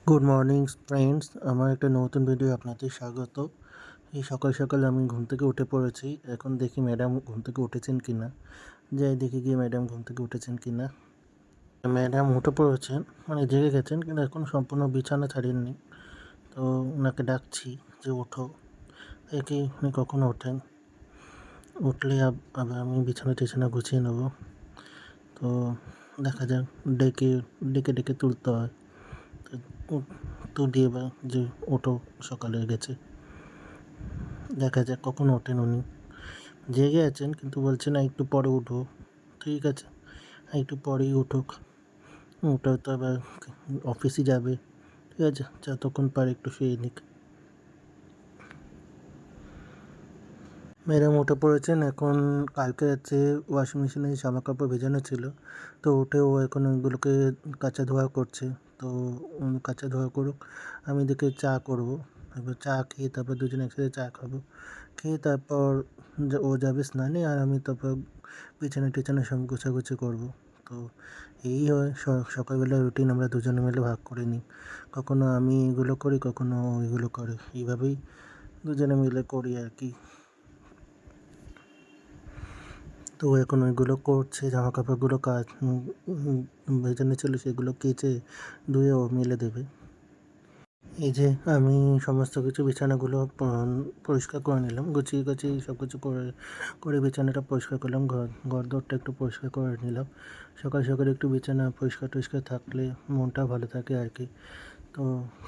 Good morning friends, আমার একটা নতুন ভিডিও আপনাদের স্বাগত। এই সকাল সকাল আমি ঘুম থেকে উঠে পড়েছি। এখন দেখি ম্যাডাম ঘুম থেকে উঠেছেন কি না। যাই দেখি গিয়ে ম্যাডাম ঘুম থেকে উঠেছেন কি না। ম্যাডাম উঠে পড়েছেন, মানে জেগে গেছেন, কিন্তু এখন সম্পূর্ণ বিছানা ছাড়েননি। তো ওনাকে ডাকছি যে ওঠো, দেখি উনি কখন ওঠেন। উঠলে আবার আমি বিছানা টিছানা গুছিয়ে নেবো। তো দেখা যাক, ডেকে ডেকে ডেকে তুলতে হয়। তুলি এবার যে ওঠো, সকালে হয়ে গেছে। দেখা যাক কখন ওঠেন উনি। জেগে আছেন কিন্তু বলছে না একটু পরে উঠবো। ঠিক আছে, একটু পরেই উঠুক। ওটা তো আবার অফিসে যাবে। ঠিক আছে, যতক্ষণ পারে একটু শুয়ে নিক। ম্যাডাম উঠে পড়েছেন এখন। কালকে রাত্রে ওয়াশিং মেশিনে জামা কাপড় ভেজানো ছিল, তো উঠে ও এখন ওইগুলোকে কাচা ধোয়া করছে। তো কাচা ধোয়া করুক, আমি এদিকে চা করব। এবার চা খেয়ে তারপর দুজনে একসাথে চা খাবো। খেয়ে তারপর ও যাবে স্নানে, আর আমি তারপর বিছানা টিছানা সব গোছাগুছি করবো। তো এই হয় সকালবেলা রুটিন, আমরা দুজনে মিলে ভাগ করে নিই। কখনো আমি এগুলো করি, কখনো ও এগুলো করে, এইভাবেই দুজনে মিলে করি আর কি। তো এখন ওইগুলো করছে, জামা কাপড়গুলো ভেজানো ছিল, সেগুলো কেচে ধুয়ে ও মেলে দেবে। এই যে আমি সমস্ত কিছু বিছানাগুলো পরিষ্কার করে নিলাম, গুছিয়ে গুছিয়ে সব কিছু করে করে বিছানাটা পরিষ্কার করলাম, ঘর দরটা একটু পরিষ্কার করে নিলাম। সকাল সকাল একটু বিছানা পরিষ্কার টরিষ্কার থাকলে মনটা ভালো থাকে আর কি। তো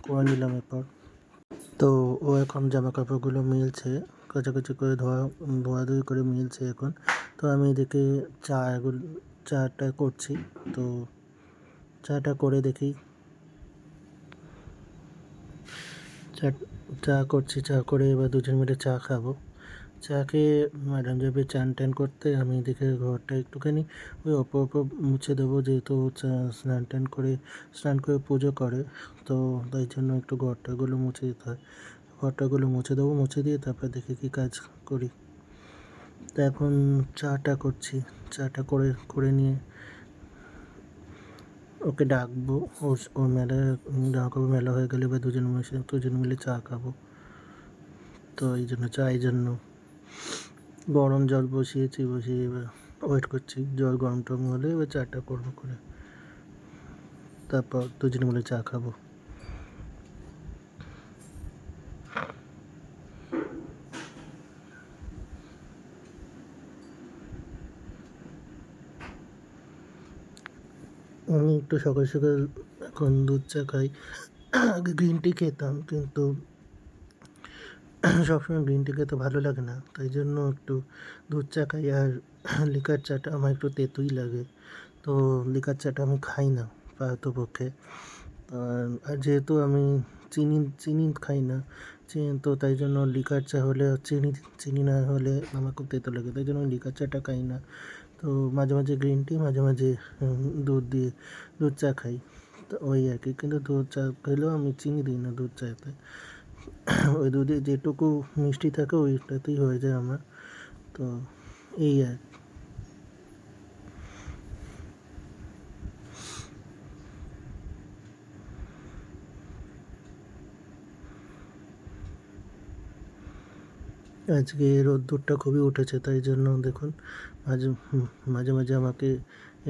করে নিলাম এরপর। তো ও এখন জামা কাপড়গুলো মিলছে, কাচাকুচি করে ধোয়াধুয়ি করে মিলছে এখন। তো আমি এদিকে চাটা করছি। তো চাটা করে দেখি। চা চা করছি, চা করে এবার দুজন মিলে চা খাবো। চা খেয়ে ম্যাডাম যাবে চান টান করতে, আমি এদিকে ঘরটা একটুখানি ওই অপর মুছে দেবো, যেহেতু স্নান করে পুজো করে। তো তাই জন্য একটু ঘরটাগুলো মুছে দিতে হয়। ঘরটাগুলো মুছে দেবো, মুছে দিয়ে তারপর দেখি কী কাজ করি। তো এখন চাটা করছি। চাটা করে করে নিয়ে ওকে ডাকবো। ওর জামা কাপড় মেলা হয়ে গেলে এবার দুজন মিলে চা খাবো। তো এই জন্য গরম জল বসিয়েছি, বসিয়ে এবার ওয়েট করছি জল গরম টরম হলে এবার চাটা করবো করে, তারপর দুজন মিলে চা খাবো। আমি একটু সকাল সকাল এখন দুধ চা খাই। আগে গ্রিন টি খেতাম, কিন্তু সবসময় গ্রিন টি খেতে ভালো লাগে না, তাই জন্য একটু দুধ চা খাই। আর লিকার চাটা আমার একটু তেতোই লাগে, তো লিকার চাটা আমি খাই না পারতপক্ষে। আর যেহেতু আমি চিনি চিনি খাই না, তো তাই জন্য লিকার চা হলে চিনি না হলে আমার খুব তেতো লাগে, তাই জন্য আমি লিকার চাটা খাই না। তো মাঝে মাঝে গ্রিন টি, মাঝে মাঝে দুধ চা খাই। তো ওই আর কি, কিন্তু দুধ চা খেলেও আমি চিনি দিই না দুধ চাতে। ওই দুধে যেটুকু মিষ্টি থাকে ওইটাতেই হয়ে যায় আমার। তো এই আর আজকে রোদ্দুরটা খুবই উঠেছে, তাই জন্য দেখুন মাঝে মাঝে মাঝে আমাকে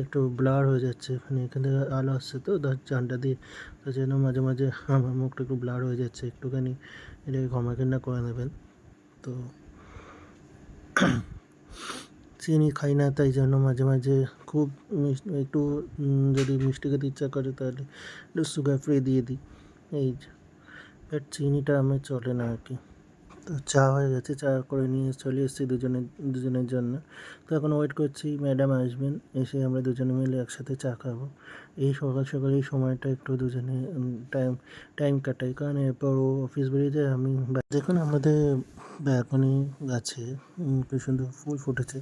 একটু ব্লার হয়ে যাচ্ছে, মানে এখান থেকে আলো আসছে তো জানটা দিয়ে, তাই জন্য মাঝে মাঝে আমার মুখটা একটু ব্লার হয়ে যাচ্ছে। একটুখানি এটাকে ক্ষমা ঘেন্না করে নেবেন। তো চিনি খাই না, তাই জন্য মাঝে মাঝে খুব একটু যদি মিষ্টি খেতে ইচ্ছা করে তাহলে একটু সুগার ফ্রি দিয়ে দিই। এই যে, বাট চিনিটা আমার চলে না আর কি। তো চা হয়ে গেছে, চা করে নিয়ে চলে এসেছি দুজনের জন্য। তো এখন ওয়েট করছি ম্যাডাম আসবেন, এসে আমরা দুজনে মিলে একসাথে চা খাবো। এই সকাল সকাল এই সময়টা একটু দুজনে টাইম টাইম কাটাই, কারণ এরপর ও অফিস বেরিয়ে যায়। আমি দেখুন আমাদের ব্যালকনি গাছে কি সুন্দর ফুল ফুটেছে।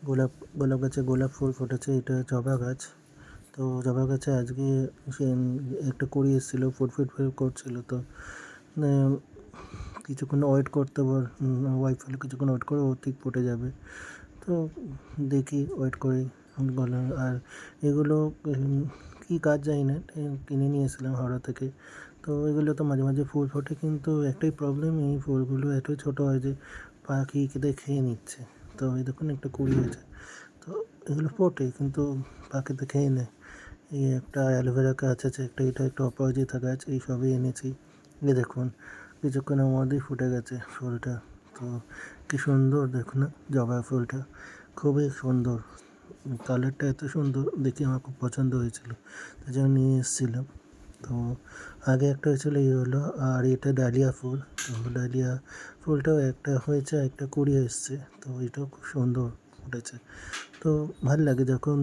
গোলাপ গোলাপ গাছে গোলাপ ফুল ফুটেছে, এটা জবা গাছ। তো জবা গাছে আজকে সে একটা কুড়ি এসেছিলো, ফুট করছিল। তো কিছুক্ষণ ওয়েট করতে ওয়াইফ হলে কিছুক্ষণ ওয়েট করে ও ঠিক ফুটে যাবে। তো দেখি ওয়েট করি। আর এগুলো কী কাজ জানি না, কিনে নিয়ে এসেছিলাম হাওড়া থেকে। তো এগুলো তো মাঝে মাঝে ফুল ফোটে, কিন্তু একটাই প্রবলেম, এই ফুলগুলো এতই ছোটো হয় যে পাখি কেটে খেয়ে নিচ্ছে। তো এই দেখুন একটা কুড়ি হয়েছে। তো এগুলো ফোটে কিন্তু পাখিতে খেয়ে নেয়। এই একটা অ্যালোভেরা গাছ আছে, এটা একটা অপরাজিতা গাছ, এই সবই এনেছি। এই দেখুন কিছুক্ষণের মধ্যেই ফুটে গেছে ফুলটা। তো কী সুন্দর দেখুন না জবা ফুলটা, খুবই সুন্দর, কালারটা এত সুন্দর দেখে আমার খুব পছন্দ হয়েছিল, তাই জন্য নিয়ে এসেছিলাম। তো আগে একটা হয়েছিল এই হলো, আর এটা ডালিয়া ফুল। তো ডালিয়া ফুলটাও একটা হয়েছে, একটা কুড়ি এসছে। তো এটাও খুব সুন্দর ফুটেছে। তো ভালো লাগে যখন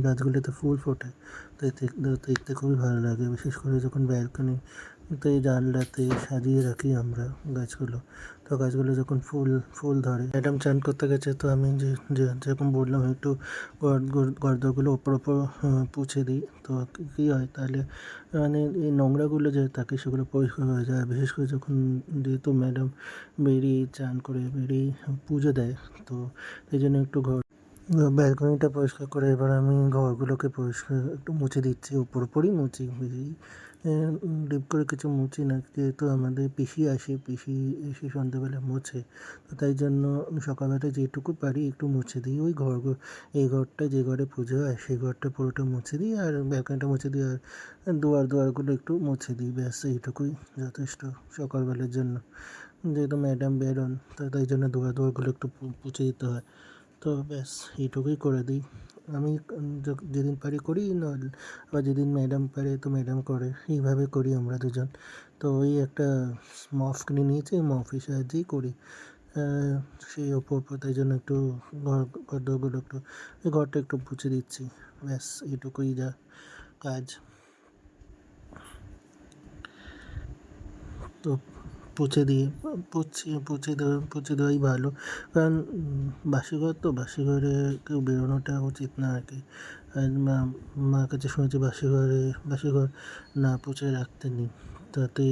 গাছগুলোতে ফুল ফোটে, তো দেখতে খুবই ভালো লাগে, বিশেষ করে যখন ব্যালকনিতে জানলাতে সাজিয়ে রাখি আমরা গাছগুলো। তো গাছগুলো যখন ফুল ফুল ধরে, ম্যাডাম চান করতে গেছে, তো আমি যেরকম বললাম একটু গর্দগুলো ওপর পুছে দিই। তো কী হয় তাহলে, মানে এই নোংরাগুলো যে থাকে সেগুলো পরিষ্কার হয়ে যায়। বিশেষ করে যখন, যেহেতু ম্যাডাম বেরিয়ে চান করে বেরিয়ে পুজো দেয়, তো এই জন্য একটু ব্যালকনিটা পরিষ্কার করে এবার আমি ঘরগুলোকে পরিষ্কার একটু মুছে দিচ্ছি, উপরই মুছি, বেশি ডিপ করে কিছু মুছি না, যেহেতু আমাদের পিসি আসে, পিসি এসে সন্ধ্যেবেলা মোছে। তো তাই জন্য সকালবেলা যেটুকু পারি একটু মুছে দিই ওই ঘরগুলো। এই ঘরটা যে ঘরে পুজো হয় সেই ঘরটা পুরোটা মুছে দিই, আর ব্যালকনিটা মুছে দিই, আর দুয়ারগুলো একটু মুছে দিই, ব্যাস এইটুকুই যথেষ্ট সকালবেলার জন্য। যেহেতু ম্যাডাম বেরোন, তো তাই জন্য দুয়ারগুলো একটু মুছে দিতে হয়। তো ব্যাস এইটুকুই করে দিই আমি। যেদিন পারি করি, নাহলে আবার যেদিন ম্যাডাম পারে তো ম্যাডাম করে, এইভাবে করি আমরা দুজন। তো ওই একটা মপ কিনে নিয়েছি, মপের সাহায্যেই করি। সেই ওপর তাই জন্য একটু ঘরগুলো একটু, এই ঘরটা একটু মুছে দিচ্ছি, ব্যাস এইটুকুই যা কাজ। তো পুছে দেওয়াই ভালো, কারণ বাসি ঘর তো, বাসি ঘরে কেউ বেরোনোটা উচিত না আর কি। আর মার কাছে শুনেছি বাসি ঘর না পুছে রাখতে নেই, তাতে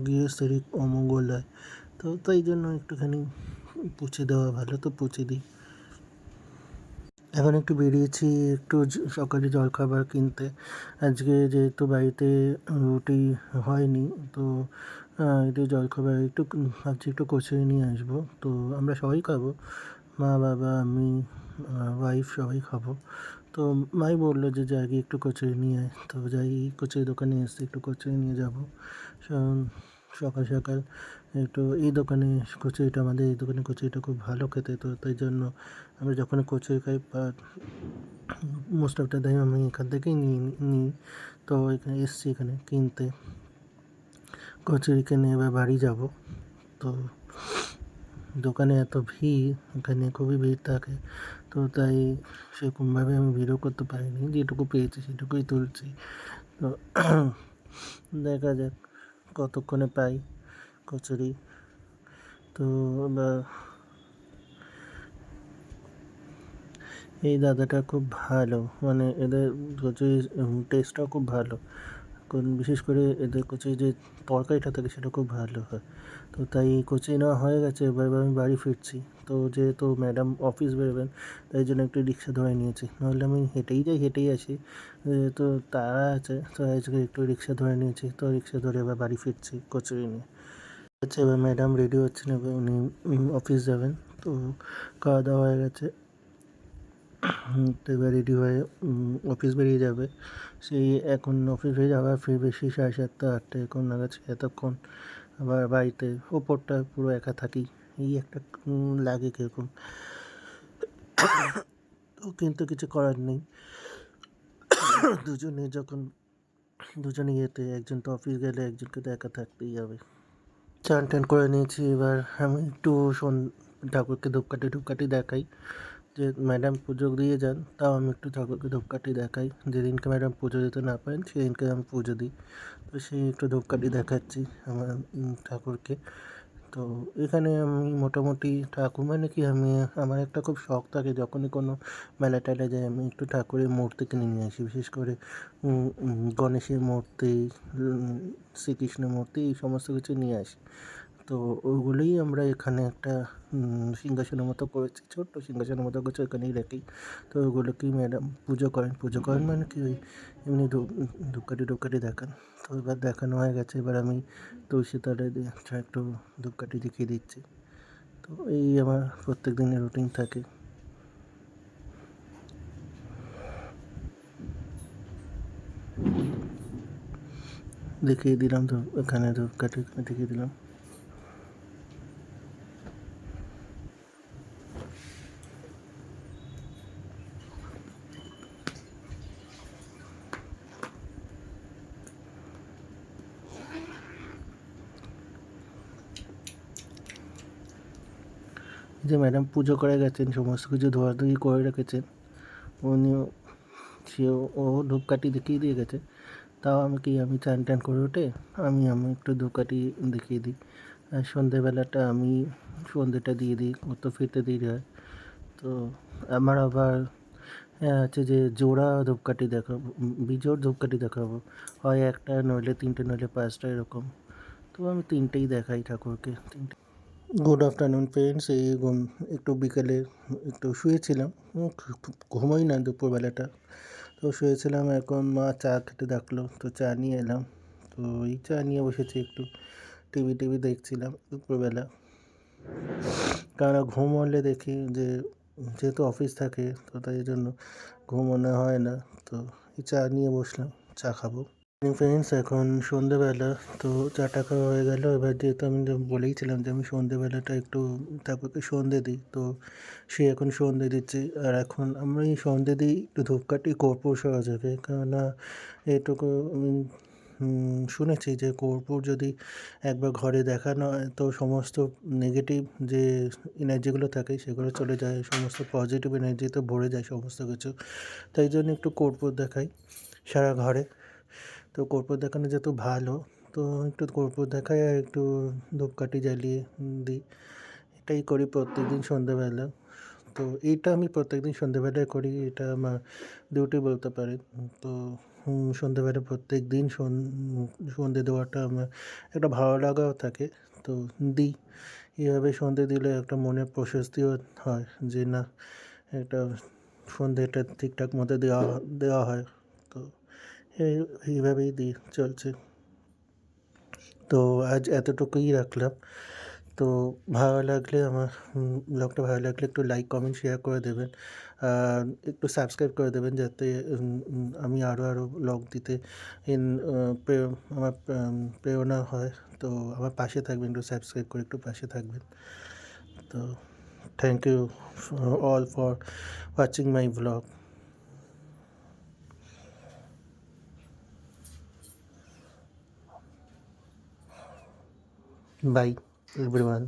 গৃহস্থালির অমঙ্গল হয়। তো তাই জন্য একটুখানি পুছে দেওয়া ভালো, তো পুছে দিই। এখন একটু বেরিয়েছি একটু সকালে জলখাবার কিনতে। আজকে যেহেতু বাড়িতে রুটি হয়নি, তো একটু জলখাবার একটু ভাবছি একটু কচুরি নিয়ে আসবো। তো আমরা সবাই খাবো, মা, বাবা, আমি, ওয়াইফ সবাই খাবো। তো মাই বললো যে যাই গিয়ে একটু কচুরি নিয়ে আয়। তো যাই, কচুরি দোকানে এসে একটু কচুরি নিয়ে যাবো। সকাল সকাল একটু এই দোকানে, কচুরিটা আমাদের এই দোকানে কচুরিটা খুব ভালো খেতে, তো তাই জন্য আমরা যখন কচুরি খাই, মোস্ট অফ দ্য টাইম আমি এখান থেকেই নিই। তো এখানে এসছি এখানে কিনতে, কচুরি কিনে এবার বাড়ি যাব। তো দোকানে এত ভিড়, এখানে খুবই ভিড় থাকে, তো তাই সেরকমভাবে আমি ভিডিও করতে পারিনি, যেটুকু পেয়েছি সেটুকুই তুলছি। তো দেখা যাক কতক্ষণে পাই কচুরি। তো এই দাদাটা খুব ভালো, মানে এদের কচুরির টেস্টটাও খুব ভালো, বিশেষ করে এদের কচুরির যে তরকারিটা থাকে সেটা খুব ভালো হয়। তো তাই কচুরি নেওয়া হয়ে গেছে, এবার আমি বাড়ি ফিরছি। তো যেহেতু ম্যাডাম অফিস বেরোবেন, তাই জন্য একটু রিক্সা ধরে নিয়েছি, নাহলে আমি হেঁটেই যাই, হেঁটেই আসি। যেহেতু তাড়া আছে, তো আজকে একটু রিক্সা ধরে নিয়েছি, তো রিক্সা ধরে এবার বাড়ি ফিরছি কচুরি নিয়ে। আচ্ছা, এবার ম্যাডাম রেডি হচ্ছেন, এবার উনি অফিস যাবেন। তো খাওয়া দাওয়া হয়ে গেছে, তো এবার রেডি হয়ে অফিস বেরিয়ে যাবে। সেই এখন অফিস বেরিয়ে আবার ফিরবে সেই 7:30-8টা এখন নাগাদ, এতক্ষণ আবার বাড়িতে ওপরটা পুরো একা থাকি, এই একটা লাগে কীরকম। তো কিন্তু কিছু করার নেই, দুজনে ইয়েতে, একজন তো অফিস গেলে একজনকে তো একা থাকতেই হবে। চান টান করে নিয়েছি, এবার আমি একটু ঠাকুরকে ধূপকাঠি দেখাই। যে ম্যাডাম পুজো দিয়ে যান, তাও আমি একটু ঠাকুরকে ধূপকাঠি দেখাই। যেদিনকে ম্যাডাম পুজো দিতে না পারেন সেদিনকে আমি পুজো দিই। তো সেই একটু ধূপকাঠি দেখাচ্ছি আমার ঠাকুরকে। তো এখানে আমি মোটামুটি ঠাকুর, মানে কি, আমার একটা খুব শখ থাকে, যখনই কোনো মেলা টেলায় যাই আমি একটু ঠাকুরের মূর্তি কিনে নিয়ে আসি, বিশেষ করে গণেশের মূর্তি, শ্রীকৃষ্ণের মূর্তি, এই সমস্ত কিছু নিয়ে আসি। তো ওগুলোই আমরা এখানে একটা সিংহাসনের মতো করেছি, ছোট্ট সিংহাসনের মতো করেছি, ওখানেই রাখি। তো ওগুলোকেই ম্যাডাম পুজো করেন মানে কি ওই এমনি ধূপকাঠি দেখান। তো এবার দেখানো হয়ে গেছে, এবার আমি তুলসী তলায় দিয়ে একটু ধূপকাঠি দেখিয়ে দিচ্ছি। তো এই আমার প্রত্যেক দিনের রুটিন থাকে। দেখিয়ে দিলাম, তো এখানে ধূপকাঠি দেখিয়ে দিলাম। যে ম্যাডাম পুজো করে গেছেন, সমস্ত কিছু ধোয়াধুয়ি করে রেখেছেন, উনিও সেও ও ধূপকাঠি দেখিয়ে দিয়ে গেছে। তাও আমি চান টান করে উঠে আমি একটু ধূপকাঠি দেখিয়ে দিই। আর সন্ধেবেলাটা আমি সন্ধেটা দিয়ে দিই, ওর তো ফিরতে দেরি হয়। তো আমার আবার আছে যে জোড়া ধূপকাঠি দেখাবো, বিজোড় ধূপকাঠি দেখাবো, হয় একটা নইলে তিনটে নইলে পাঁচটা এরকম। তো আমি তিনটেই দেখাই ঠাকুরকে, তিনটে। Good afternoon friends. একটু বিকেলে একটু শুয়েছিলাম, ঘুমোই না দুপুরবেলাটা। তো শুয়েছিলাম, এখন মা চা খেতে ডাকলো, তো চা নিয়ে এলাম। তো এই চা নিয়ে বসেছি, একটু টিভি দেখছিলাম দুপুরবেলা। কারণ ঘুম হলে দেখি যে, যেহেতু অফিস থাকে তো তাই জন্য ঘুমোনো হয় না। তো এই চা নিয়ে বসলাম, চা খাবো। ফ্রেন্ডস এখন সন্ধেবেলা, তো চাটা খাওয়া হয়ে গেল। এবার যেহেতু আমি বলেইছিলাম যে আমি সন্ধেবেলাটা একটু ঠাকুরকে সন্ধে দিই, তো সে এখন সন্ধে দিচ্ছে। আর এখন আমরা এই সন্ধে দিই একটু ধূপকাঠি কর্পূর সহযোগে, কেননা এটুকু শুনেছি যে কর্পূর যদি একবার ঘরে দেখানো হয় তো সমস্ত নেগেটিভ যে এনার্জিগুলো থাকে সেগুলো চলে যায়, সমস্ত পজিটিভ এনার্জিতে ভরে যায় সমস্ত কিছু। তাই জন্য একটু কর্পূর দেখাই সারা ঘরে। তো কর্পূর দেখানো যেহেতু ভালো, তো একটু কর্পূর দেখাই আর একটু ধূপকাঠি জ্বালিয়ে দিই। এটাই করি প্রত্যেকদিন সন্ধ্যেবেলা। তো এইটা আমি প্রত্যেকদিন সন্ধ্যেবেলায় করি, এটা আমার ডিউটি বলতে পারেন। তো সন্ধ্যেবেলা প্রত্যেকদিন সন্ধে দেওয়াটা আমার একটা ভালো লাগাও থাকে, তো দিই। এভাবে সন্ধে দিলে একটা মনে প্রশস্তিও হয় যে না, একটা সন্ধেটা ঠিকঠাক মতো দেওয়া হয়। তো এইভাবেই চলছে। তো আজ এতটুকুই রাখলাম। তো ভালো লাগলে আমার ব্লগটা ভালো লাগলে একটু লাইক কমেন্ট শেয়ার করে দেবেন, আর একটু সাবস্ক্রাইব করে দেবেন, যাতে আমি আরও ব্লগ দিতে আমার প্রেরণা হয়। তো আমার পাশে থাকবেন, একটু সাবস্ক্রাইব করে একটু পাশে থাকবেন। তো thank you all for watching my blog. Bye everyone.